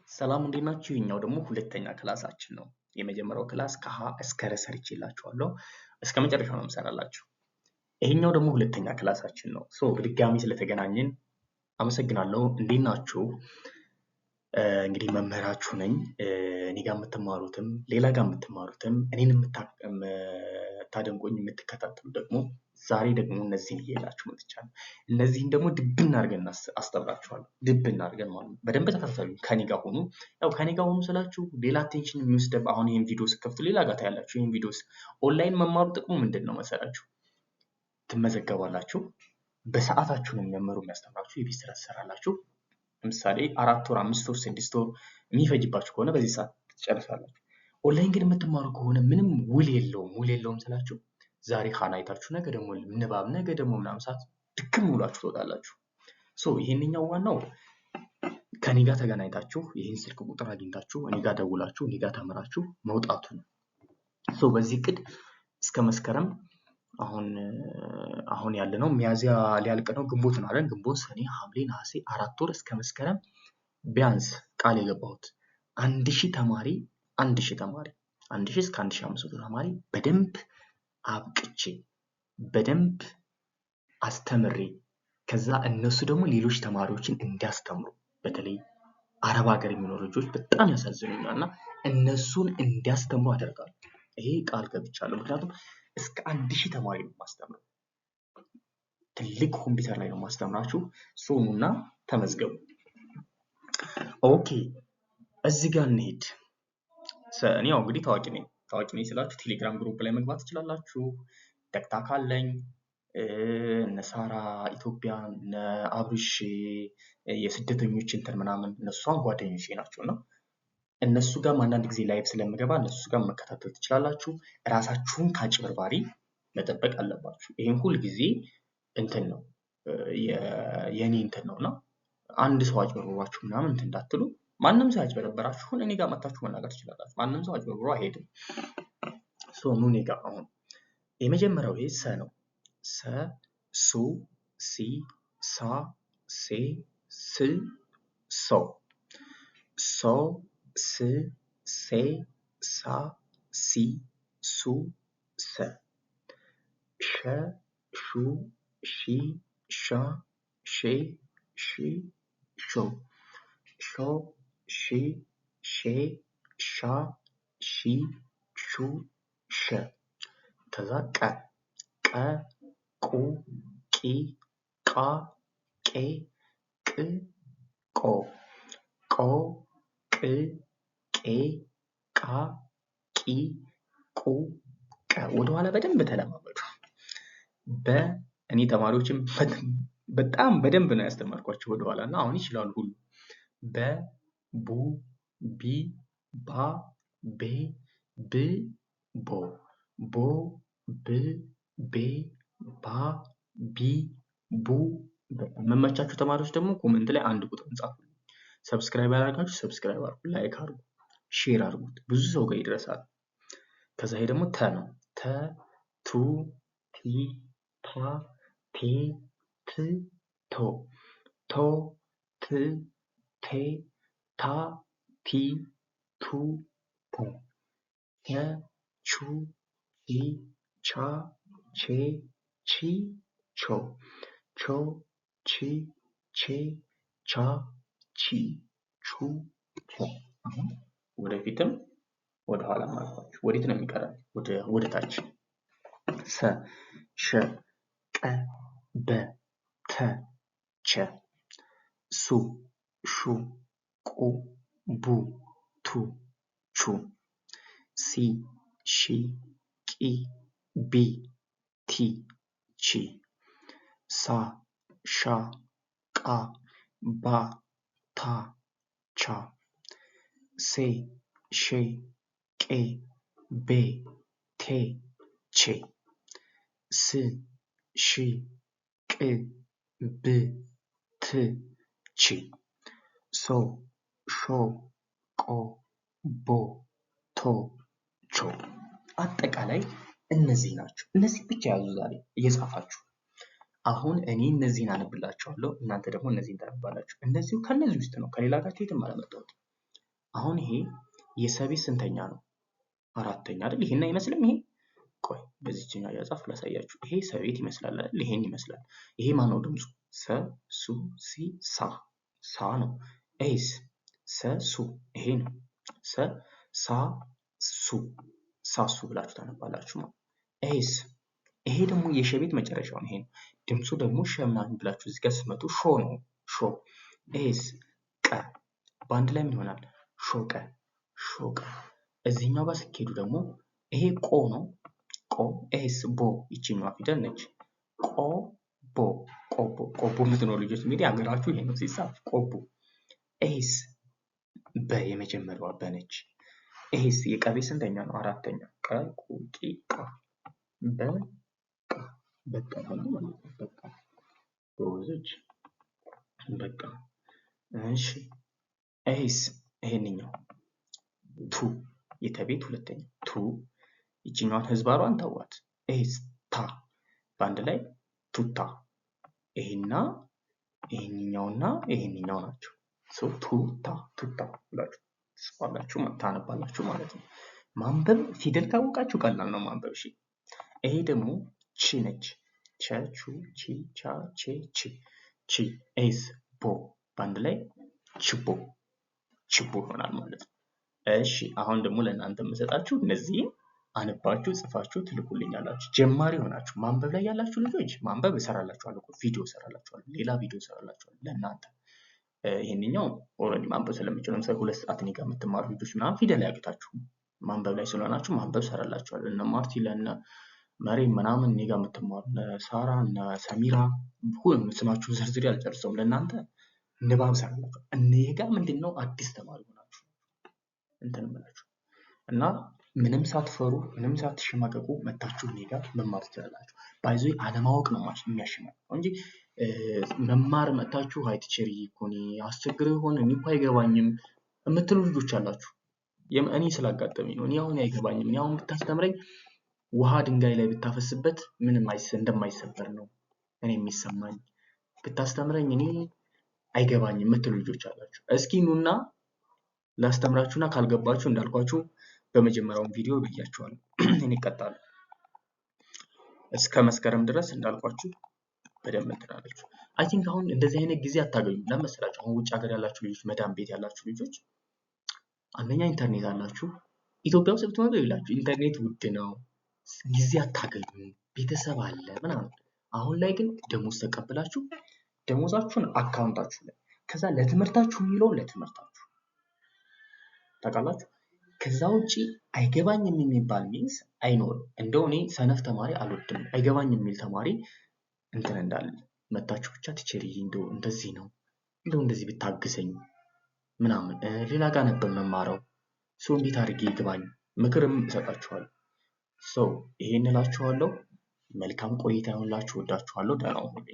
ሰላም እንዴት ናችሁ? ይሄኛው ደግሞ ሁለተኛ ክላሳችን ነው። የመጀመሪያው ክላስ ከሀ እስከ ረ ሰርቼላችኋለሁ። እስከ መጨረሻው ነው የምሰራላችሁ። ይሄኛው ደግሞ ሁለተኛ ክላሳችን ነው። በድጋሚ ስለተገናኘን አመሰግናለሁ። እንዴት ናችሁ? እንግዲህ መምህራችሁ ነኝ። እኔ ጋር የምትማሩትም ሌላ ጋር የምትማሩትም እኔን የምታደንቁኝ የምትከታተሉ ደግሞ ዛሬ ደግሞ እነዚህን ይዤላችሁ መጥቻለሁ። እነዚህን ደግሞ ድብን አድርገን አስተምራችኋለሁ። ድብን አድርገን ማለት ነው። በደንብ ተከታተሉ። ከኔ ጋር ሆኑ። ያው ከኔ ጋር ሆኑ ስላችሁ ሌላ አቴንሽን የሚወስድ አሁን ይሄን ቪዲዮ ስከፍቱ ሌላ ጋር ታያላችሁ። ይሄን ቪዲዮ ኦንላይን መማሩ ጥቅሙ ምንድን ነው መሰላችሁ? ትመዘገባላችሁ። በሰዓታችሁ ነው መምህሩ የሚያስተምራችሁ። የቤት ስራ ትሰራላችሁ። ለምሳሌ 4 ወር 5 ወር 6 ወር የሚፈጅባችሁ ከሆነ በዚህ ሰዓት ትጨርሳላችሁ። ኦንላይን ግን የምትማሩ ከሆነ ምንም ውል የለውም ስላችሁ ዛሬ ኻና አይታችሁ ነገ ደግሞ ንባብ ነገ ደግሞ ምናምን ሰዓት ድክም ብሏችሁ ትወጣላችሁ። ይሄንኛው ዋናው ከኔ ጋር ተገናኝታችሁ ይሄን ስልክ ቁጥር አግኝታችሁ እኔ ጋር ደውላችሁ እኔ ጋር ተምራችሁ መውጣቱ ነው። በዚህ ቅድ እስከ መስከረም አሁን ያለነው ሚያዚያ ሊያልቅ ነው። ግንቦት ነው አይደል? ግንቦት፣ ሰኔ፣ ሐምሌ፣ ነሐሴ 4 ወር እስከ መስከረም ቢያንስ ቃል የገባሁት 1000 ተማሪ 1000 እስከ 1500 ተማሪ በደንብ አብቅቼ በደንብ አስተምሬ ከዛ እነሱ ደግሞ ሌሎች ተማሪዎችን እንዲያስተምሩ በተለይ አረብ ሀገር የሚኖሩ ልጆች በጣም ያሳዝኑኛልና እነሱን እንዲያስተምሩ አደርጋለሁ። ይሄ ቃል ገብቻለሁ። ምክንያቱም እስከ 1000 ተማሪ ነው ማስተምረው። ትልቅ ኮምፒውተር ላይ ነው ማስተምራችሁ። ኑና ተመዝገቡ። ኦኬ፣ እዚህ ጋር እንሄድ። እኔ ያው እንግዲህ ታዋቂ ነኝ ስላችሁ ቴሌግራም ግሩፕ ላይ መግባት ትችላላችሁ። ቲክታክ አለኝ። እነ ሳራ ኢትዮጵያ፣ እነ አብርሽ የስደተኞች እንትን ምናምን እነሱን ጓደኞቼ ናቸውና እነሱ ጋር አንዳንድ ጊዜ ላይቭ ስለምገባ እነሱ ጋር መከታተል ትችላላችሁ። ራሳችሁን ከአጭበርባሪ መጠበቅ አለባችሁ። ይሄን ሁል ጊዜ እንትን ነው የኔ እንትን ነውና አንድ ሰው አጭበርብሯችሁ ምናምን እንትን እንዳትሉ። ማንም ሰው አጭበርብራችሁን እኔ ጋር መጣችሁ መናገር ትችላላችሁ። ማንም ሰው አጭበርብሮ አይሄድም። ኑ እኔ ጋር አሁን የመጀመሪያው ይሄ ሰ ነው። ሰ፣ ሱ፣ ሲ፣ ሳ፣ ሴ፣ ስ፣ ሶ፣ ሶ፣ ስ፣ ሴ፣ ሳ፣ ሲ፣ ሱ፣ ሰ፣ ሸ፣ ሹ፣ ሺ፣ ሻ፣ ሼ፣ ሺ፣ ሾ፣ ሾ፣ ሺ፣ ሼ፣ ሻ፣ ሺ፣ ሹ፣ ሸ። ከዛ ቀ፣ ቀ፣ ቁ፣ ቂ፣ ቃ፣ ቄ፣ ቅ፣ ቆ፣ ቆ፣ ቅ፣ ቄ፣ ቃ፣ ቂ፣ ቁ፣ ቀ። ወደኋላ በደንብ ተለማመዱ። እኔ ተማሪዎችም በጣም በደንብ ነው ያስተማርኳቸው ወደኋላ እና አሁን ይችላሉ ሁሉ። በ፣ ቡ፣ ቢ፣ ባ፣ ቤ፣ ብ፣ ቦ፣ ቦ፣ ብ፣ ቤ፣ ባ፣ ቢ፣ ቡ። መመቻችሁ ተማሪዎች ደግሞ ኮሜንት ላይ አንድ ቁጥር ጻፉ። ሰብስክራይብ ያደርጋችሁ ሰብስክራይብ አድርጉ፣ ላይክ አድርጉ፣ ሼር አድርጉት፣ ብዙ ሰው ጋር ይደርሳል። ከዛ ይሄ ደግሞ ተ ነው። ተ፣ ቱ፣ ቲ፣ ታ፣ ቴ፣ ት፣ ቶ፣ ቶ፣ ት፣ ቴ፣ ታ፣ ቲ፣ ቱ፣ ቶ፣ ቸ፣ ቹ፣ ቺ፣ ቻ፣ ቼ፣ ቺ፣ ቾ፣ ቾ፣ ቺ፣ ቼ፣ ቻ፣ ቺ፣ ቹ፣ ቾ። አሁን ወደፊትም ወደ ኋላ ማልኳችሁ። ወዴት ነው የሚቀረው? ወደ ታች። ሰ፣ ሸ፣ ቀ፣ በ፣ ተ፣ ቸ፣ ሱ፣ ሹ፣ ቁ፣ ቡ፣ ቱ፣ ቹ፣ ሲ፣ ሺ፣ ቂ፣ ቢ፣ ቲ፣ ቺ፣ ሳ፣ ሻ፣ ቃ፣ ባ፣ ታ፣ ቻ፣ ሴ፣ ሼ፣ ቄ፣ ቤ፣ ቴ፣ ቼ፣ ስ፣ ሺ፣ ቅ፣ ብ፣ ት፣ ቺ፣ ሶ፣ ሾ፣ ቆ፣ ቦ፣ ቶ፣ ቾ። አጠቃላይ እነዚህ ናቸው። እነዚህ ብቻ ያዙ ዛሬ እየጻፋችሁ። አሁን እኔ እነዚህን አነብላችኋለሁ፣ እናንተ ደግሞ እነዚህን ታነባላችሁ። እነዚሁ ከነዚህ ውስጥ ነው፣ ከሌላ ጋር የትም አላመጣሁትም። አሁን ይሄ የሰቤት ስንተኛ ነው? አራተኛ አይደል? ይሄን አይመስልም? ይሄ ቆይ በዚህኛው ያጻፍ ላሳያችሁ። ይሄ ሰቤት ይመስላል አይደል? ይሄን ይመስላል። ይሄ ማን ነው ድምፁ? ሰ ሱ ሲ ሳ ሳ ነው። ኤስ ሰ ሱ ይሄ ነው። ሰ ሳ ሱ ሳሱ ብላችሁ ታነባላችሁ ማለት። ኤስ ይሄ ደግሞ የሸቤት መጨረሻው ይሄ ነው። ድምፁ ደግሞ ሸ ምናምን ብላችሁ እዚህ ጋር ስትመጡ ሾ ነው። ሾ ኤስ ቀ በአንድ ላይ ምን ይሆናል? ሾቀ ሾቀ። እዚህኛው ጋር ስትሄዱ ደግሞ ይሄ ቆ ነው። ቆ ኤስ ቦ ይቺኛዋ ፊደል ነች። ቆ ቦ ቆቦ ቆቦ የምትኖሩ ልጆች እንግዲህ ሀገራችሁ ይሄ ነው ሲጻፍ ቆቦ። ኤስ በ የመጀመሪያዋ በነች። ኤስ የቀቤ ስንተኛ ነው? አራተኛ። ቀ ቁ ቂ ቃ በ ቃ በቃ ማለት ነው። በቃ ጎበዞች በቃ። እሺ ኤስ ይሄንኛው ቱ የተቤት ሁለተኛ ቱ ይቺኛዋን ህዝባሯን ተዋት። ኤስ ታ በአንድ ላይ ቱታ። ይሄና ይሄንኛውና ይሄንኛው ናቸው። ሶ ቱታ ቱታ ብላችሁ ትጽፋላችሁ ታነባላችሁ ማለት ነው። ማንበብ ፊደል ካወቃችሁ ቀላል ነው ማንበብ። እሺ ይሄ ደግሞ ቺ ነች። ቸ ቹ ቺ ቻ ቼ ቺ ቺ ኤስ ቦ በአንድ ላይ ችቦ ችቦ ይሆናል ማለት ነው። እሺ አሁን ደግሞ ለእናንተ የምሰጣችሁ እነዚህን አነባችሁ ጽፋችሁ ትልኩልኛላችሁ። ጀማሪ ሆናችሁ ማንበብ ላይ ያላችሁ ልጆች ማንበብ እሰራላችኋለሁ፣ ቪዲዮ እሰራላችኋለሁ፣ ሌላ ቪዲዮ እሰራላችኋለሁ ለእናንተ። ይሄንኛው ኦልሬዲ ማንበብ ስለምችሉ ለምሳሌ 2 ሰዓት እኔ ጋር የምትማሩ ልጆች ምናምን ፊደል ያቅታችሁ ማንበብ ላይ ስለሆናችሁ ማንበብ እሰራላችኋለሁ። እነ ማርቲ ለነ መሬም ምናምን እኔ ጋር የምትማሩ ሳራ እና ሰሚራ ሁሉም ስማችሁን ዘርዝሬ አልጨርሰውም። ለእናንተ ንባብ እሰራላችኋለሁ። እኔ ጋር ምንድነው አዲስ ተማሪ ሆናችሁ እንትን እምላችሁ እና ምንም ሳትፈሩ ምንም ሳትሸማቀቁ መታችሁ እኔ ጋር መማር ትችላላችሁ። ባይዞ አለማወቅ ነው የሚያሸማቀቀው እንጂ መማር መታችሁ አይ ቲቸር ይኮኒ አስቸግረው ይሆን እኔ እኮ አይገባኝም የምትሉ ልጆች አላችሁ። እኔ ስላጋጠመኝ ነው። እኔ አሁን አይገባኝም። እኔ አሁን ብታስተምረኝ ውሃ ድንጋይ ላይ ብታፈስበት ምንም እንደማይሰበር ነው እኔ የሚሰማኝ። ብታስተምረኝ እኔ አይገባኝም የምትሉ ልጆች አላችሁ። እስኪ ኑና ላስተምራችሁና ካልገባችሁ እንዳልኳችሁ በመጀመሪያው ቪዲዮ ብያችኋለሁ። እኔ እቀጣለሁ እስከ መስከረም ድረስ እንዳልኳችሁ በደንብ እንትናላችሁ። አይ ቲንክ አሁን እንደዚህ አይነት ጊዜ አታገኙም። ለምሳሌ አሁን ውጭ ሀገር ያላችሁ ልጆች መዳም ቤት ያላችሁ ልጆች አንደኛ ኢንተርኔት አላችሁ። ኢትዮጵያ ውስጥ ብትመጡ ይላችሁ ኢንተርኔት ውድ ነው፣ ጊዜ አታገኙም፣ ቤተሰብ አለ ምናምን። አሁን ላይ ግን ደሞዝ ተቀብላችሁ ደሞዛችሁን አካውንታችሁ ላይ ከዛ ለትምህርታችሁ የሚለው ለትምህርታችሁ ታውቃላችሁ። ከዛ ውጪ አይገባኝም የሚባል ሚንስ አይኖርም። እንደው እኔ ሰነፍ ተማሪ አልወድም። አይገባኝም የሚል ተማሪ እንትን እንዳለ መታችሁ ብቻ ቲቸርዬ እንደው እንደዚህ ነው እንደው እንደዚህ ብታግዘኝ ምናምን ሌላ ጋር ነበር መማረው ሰው እንዴት አድርጌ ይግባኝ ምክርም እሰጣችኋለሁ። ይሄን እላችኋለሁ። መልካም ቆይታ ይሁንላችሁ። ወዳችኋለሁ። ደህና ሁኑ።